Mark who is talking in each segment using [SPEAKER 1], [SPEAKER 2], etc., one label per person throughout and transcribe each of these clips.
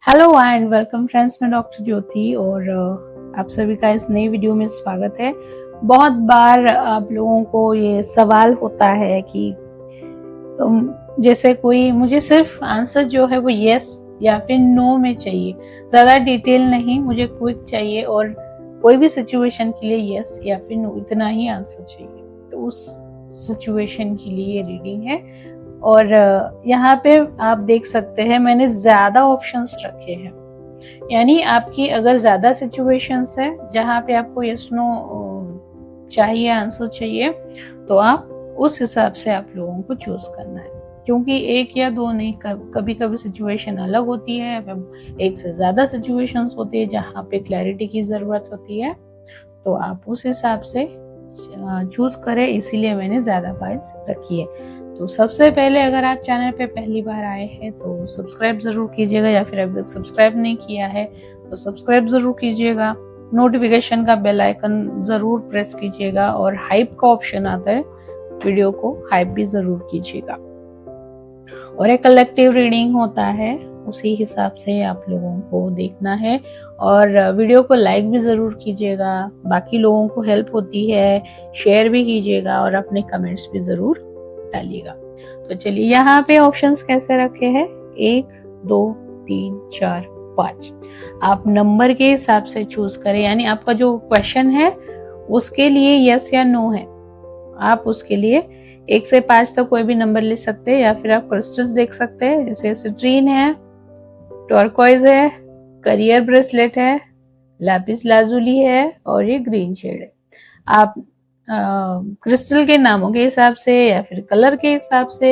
[SPEAKER 1] Hello and welcome friends, मैं doctor ज्योति और आप सभी का इस नई वीडियो में स्वागत है। बहुत बार आप लोगों को ये सवाल होता है कि जैसे कोई मुझे सिर्फ आंसर जो है वो यस या फिर नो में चाहिए, ज़्यादा डिटेल नहीं, मुझे क्विक चाहिए और कोई भी सिचुएशन के लिए यस या फिर नो इतना ही आंसर चाहिए। तो उस सिचुएशन के लिए ये रीडिंग है और यहाँ पे आप देख सकते हैं मैंने ज़्यादा ऑप्शंस रखे हैं। यानी आपकी अगर ज़्यादा सिचुएशंस है जहाँ पे आपको यस नो चाहिए, आंसर चाहिए, तो आप उस हिसाब से आप लोगों को चूज करना है, क्योंकि एक या दो नहीं, कभी कभी सिचुएशन अलग होती है, एक से ज़्यादा सिचुएशंस होती है जहाँ पे क्लैरिटी की ज़रूरत होती है। तो आप उस हिसाब से चूज करें, इसीलिए मैंने ज़्यादा पार्ट्स रखी है। तो सबसे पहले अगर आप चैनल पे पहली बार आए हैं तो सब्सक्राइब ज़रूर कीजिएगा, या फिर अगर सब्सक्राइब नहीं किया है तो सब्सक्राइब ज़रूर कीजिएगा। नोटिफिकेशन का बेल आइकन ज़रूर प्रेस कीजिएगा और हाइप का ऑप्शन आता है, वीडियो को हाइप भी ज़रूर कीजिएगा। और एक कलेक्टिव रीडिंग होता है, उसी हिसाब से आप लोगों को देखना है और वीडियो को लाइक भी ज़रूर कीजिएगा, बाकी लोगों को हेल्प होती है, शेयर भी कीजिएगा और अपने कमेंट्स भी ज़रूर डालिएगा। तो चलिए यहाँ पे ऑप्शंस कैसे रखे हैं, 1 2 3 4 5। आप नंबर के हिसाब से चूज करें, यानी आपका जो क्वेश्चन है उसके लिए यस या नो है, आप उसके लिए 1 से 5 तक कोई भी नंबर ले सकते हैं, या फिर आप क्रिस्टल्स देख सकते हैं, जैसे सिट्रीन है, टर्कोइज है, करियर ब्रेसलेट है, लैपिस लाजुली है और ये ग्रीन शेड है। आप क्रिस्टल के नामों के हिसाब से या फिर कलर के हिसाब से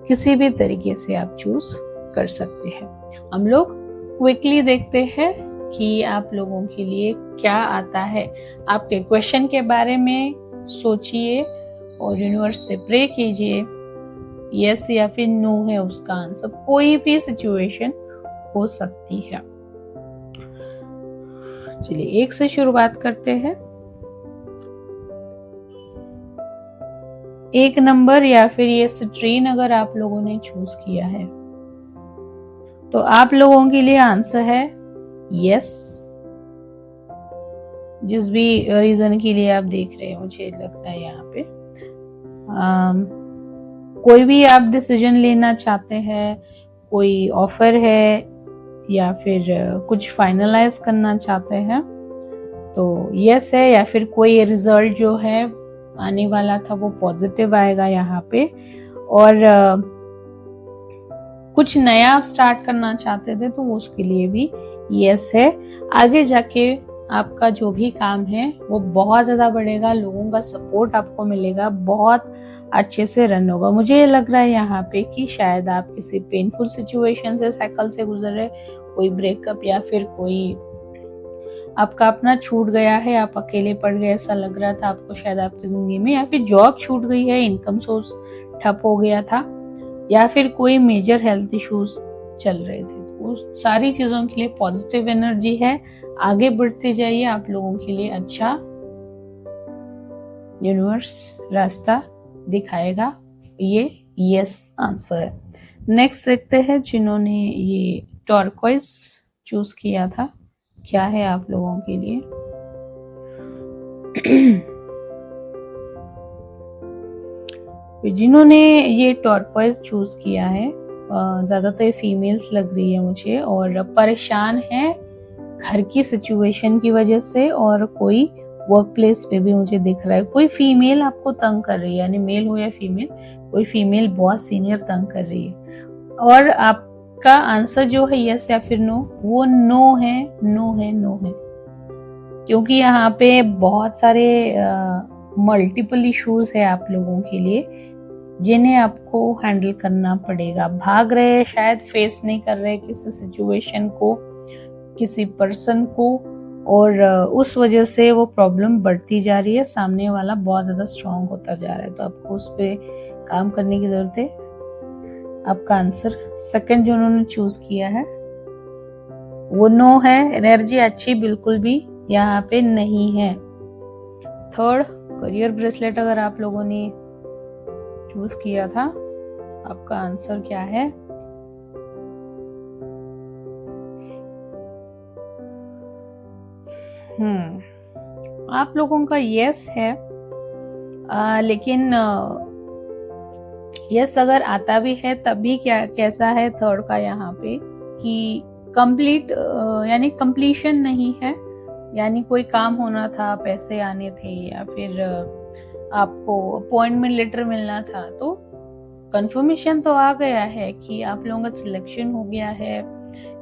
[SPEAKER 1] किसी भी तरीके से आप चूज कर सकते हैं। हम लोग क्विकली देखते हैं कि आप लोगों के लिए क्या आता है। आपके क्वेश्चन के बारे में सोचिए और यूनिवर्स से प्रे कीजिए, यस या फिर नो है उसका आंसर, कोई भी सिचुएशन हो सकती है। चलिए 1 से शुरुआत करते हैं। 1 नंबर या फिर ये सिट्रीन अगर आप लोगों ने चूज किया है तो आप लोगों के लिए आंसर है यस। जिस भी रीजन के लिए आप देख रहे हैं, मुझे लगता है यहाँ पे कोई भी आप डिसीजन लेना चाहते हैं, कोई ऑफर है या फिर कुछ फाइनलाइज करना चाहते हैं तो यस है, या फिर कोई रिजल्ट जो है आने वाला था वो पॉजिटिव आएगा यहाँ पे, और कुछ नया आप स्टार्ट करना चाहते थे तो उसके लिए भी यस है। आगे जाके आपका जो भी काम है वो बहुत ज़्यादा बढ़ेगा, लोगों का सपोर्ट आपको मिलेगा, बहुत अच्छे से रन होगा। मुझे ये लग रहा है यहाँ पे कि शायद आप किसी पेनफुल सिचुएशन से साइकिल से गुजर रहे, कोई ब्रेकअप या फिर कोई आपका अपना छूट गया है, आप अकेले पड़ गए ऐसा लग रहा था आपको शायद आपकी जिंदगी में, या फिर जॉब छूट गई है, इनकम सोर्स ठप हो गया था, या फिर कोई मेजर हेल्थ इश्यूज चल रहे थे। वो सारी चीजों के लिए पॉजिटिव एनर्जी है, आगे बढ़ते जाइए, आप लोगों के लिए अच्छा यूनिवर्स रास्ता दिखाएगा। ये यस आंसर है। नेक्स्ट देखते हैं जिन्होंने ये टर्कोइज चूज किया था, क्या है आप लोगों के लिए। जिन्होंने ये टर्कोइज चूज किया है ज्यादातर फीमेल्स लग रही है मुझे, और परेशान है घर की सिचुएशन की वजह से, और कोई वर्क प्लेस पे भी मुझे दिख रहा है कोई फीमेल आपको तंग कर रही है, यानी मेल हो या फीमेल, कोई फीमेल बहुत सीनियर तंग कर रही है। और आपका आंसर जो है यस या फिर नो, वो नो है, नो है, नो है, क्योंकि यहाँ पे बहुत सारे मल्टीपल इश्यूज है आप लोगों के लिए जिन्हें आपको हैंडल करना पड़ेगा। भाग रहे हैं, शायद फेस नहीं कर रहे किसी सिचुएशन को, किसी पर्सन को, और उस वजह से वो प्रॉब्लम बढ़ती जा रही है, सामने वाला बहुत ज्यादा स्ट्रांग होता जा रहा है, तो आपको उस पर काम करने की जरूरत है। आपका आंसर सेकंड जो उन्होंने चूज किया है वो नो है, एनर्जी अच्छी बिल्कुल भी यहाँ पे नहीं है। थर्ड करियर ब्रेसलेट अगर आप लोगों ने चूज किया था, आपका आंसर क्या है, आप लोगों का यस है, लेकिन यस अगर आता भी है तब भी क्या कैसा है थर्ड का यहाँ पे कि कंप्लीट यानी कंप्लीशन नहीं है, यानी कोई काम होना था, पैसे आने थे या फिर आपको अपॉइंटमेंट लेटर मिलना था, तो कंफर्मेशन तो आ गया है कि आप लोगों का सिलेक्शन हो गया है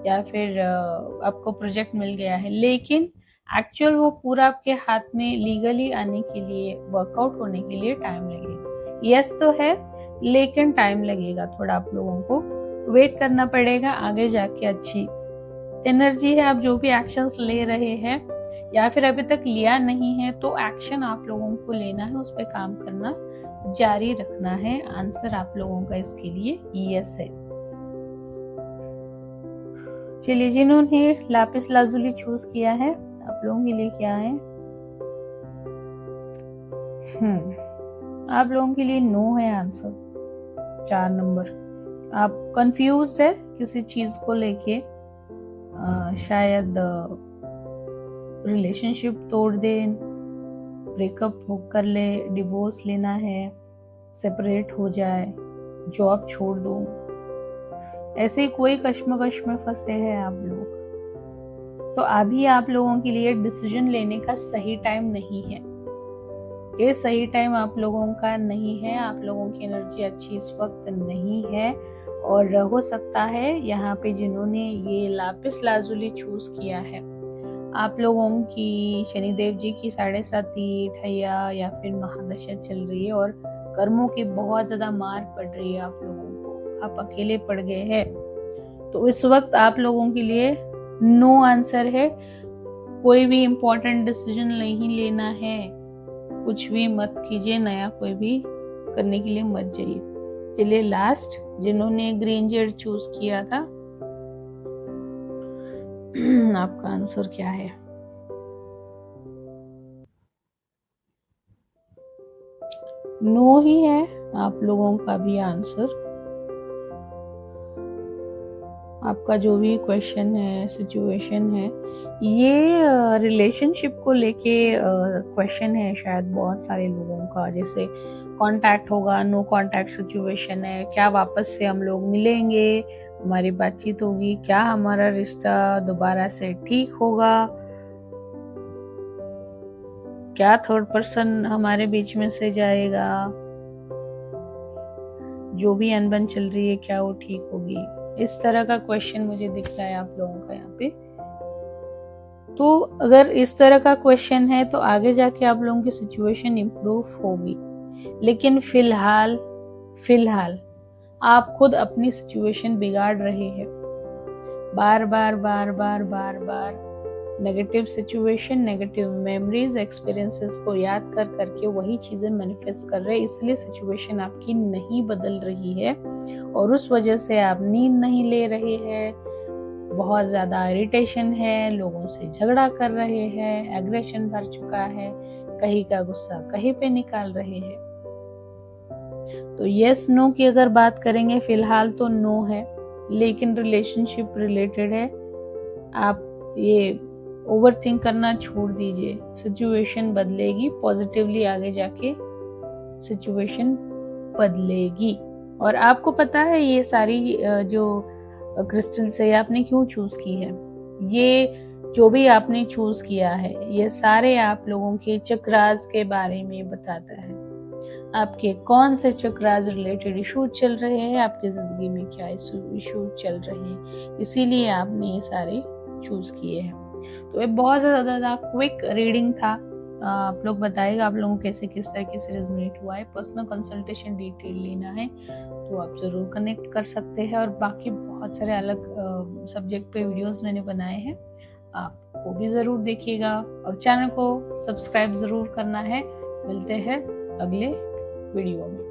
[SPEAKER 1] या फिर आपको प्रोजेक्ट मिल गया है, लेकिन एक्चुअल वो पूरा आपके हाथ में लीगली आने के लिए, वर्कआउट होने के लिए टाइम लगेगा। यस तो है लेकिन टाइम लगेगा, थोड़ा आप लोगों को वेट करना पड़ेगा। आगे जाके अच्छी एनर्जी है, आप जो भी एक्शंस ले रहे हैं या फिर अभी तक लिया नहीं है तो एक्शन आप लोगों को लेना है, उस पर काम करना जारी रखना है। आंसर आप लोगों का इसके लिए यस है। चलिए, जिन्होंने लापिस लाजुली चूज किया है आप लोगों के लिए क्या है? आप लोगों के लिए नो है आंसर, 4 नंबर। आप कंफ्यूज्ड है किसी चीज को लेके, शायद रिलेशनशिप तोड़ दे, ब्रेकअप कर ले, डिवोर्स लेना है, सेपरेट हो जाए, जॉब छोड़ दो, ऐसे कोई कश्मकश में फंसे हैं आप लोग। तो अभी आप लोगों के लिए डिसीजन लेने का सही टाइम नहीं है, ये सही टाइम आप लोगों का नहीं है। आप लोगों की एनर्जी अच्छी इस वक्त नहीं है और हो सकता है यहाँ पे जिन्होंने ये लापिस लाजुली चूज किया है, आप लोगों की शनिदेव जी की 7.5 ढैया या फिर महादशा चल रही है और कर्मों की बहुत ज्यादा मार पड़ रही है आप लोगों को, आप अकेले पड़ गए हैं। तो इस वक्त आप लोगों के लिए नो आंसर है। कोई भी इम्पोर्टेंट डिसीजन नहीं लेना है, कुछ भी मत कीजिए, नया कोई भी करने के लिए मत जाइए। चलिए लास्ट, जिन्होंने ग्रीन जेड चूज किया था, आपका आंसर क्या है? नो ही है आप लोगों का भी आंसर। आपका जो भी क्वेश्चन है, सिचुएशन है, ये रिलेशनशिप को लेके क्वेश्चन है शायद बहुत सारे लोगों का। जैसे कांटेक्ट होगा, नो कांटेक्ट सिचुएशन है, क्या वापस से हम लोग मिलेंगे, हमारी बातचीत होगी, क्या हमारा रिश्ता दोबारा से ठीक होगा, क्या थर्ड पर्सन हमारे बीच में से जाएगा, जो भी अनबन चल रही है क्या वो ठीक होगी, इस तरह का क्वेश्चन मुझे दिख रहा है आप लोगों का यहाँ पे। तो अगर इस तरह का क्वेश्चन है तो आगे जाके आप लोगों की सिचुएशन इम्प्रूव होगी, लेकिन फिलहाल आप खुद अपनी सिचुएशन बिगाड़ रहे हैं। बार बार negative situation, negative memories, experiences को याद कर करके वही चीजें मैनिफेस्ट कर रहे हैं, इसलिए सिचुएशन आपकी नहीं बदल रही है और उस वजह से आप नींद नहीं ले रहे हैं, बहुत ज्यादा इरिटेशन है, लोगों से झगड़ा कर रहे हैं, एग्रेशन भर चुका है, कहीं का गुस्सा कहीं पे निकाल रहे हैं। तो यस नो की अगर बात करेंगे, फिलहाल तो नो है, लेकिन रिलेशनशिप रिलेटेड है। आप ये ओवरथिंक करना छोड़ दीजिए, सिचुएशन बदलेगी, पॉजिटिवली आगे जाके सिचुएशन बदलेगी। और आपको पता है ये सारी जो क्रिस्टल्स है आपने क्यों चूज की है? ये जो भी आपने चूज किया है ये सारे आप लोगों के चक्रास के बारे में बताता है, आपके कौन से चक्रास रिलेटेड इशू चल रहे हैं, आपकी जिंदगी में क्या इशू चल रहे हैं, इसीलिए आपने ये सारे चूज किए हैं। तो ये बहुत ज़्यादा क्विक रीडिंग था। आप लोग बताइएगा आप लोगों को कैसे किस तरीके से रेजोनेट हुआ है। पर्सनल कंसल्टेशन डिटेल लेना है तो आप ज़रूर कनेक्ट कर सकते हैं, और बाकी बहुत सारे अलग सब्जेक्ट पे वीडियोस मैंने बनाए हैं, आप वो भी ज़रूर देखिएगा और चैनल को सब्सक्राइब ज़रूर करना है। मिलते हैं अगले वीडियो में।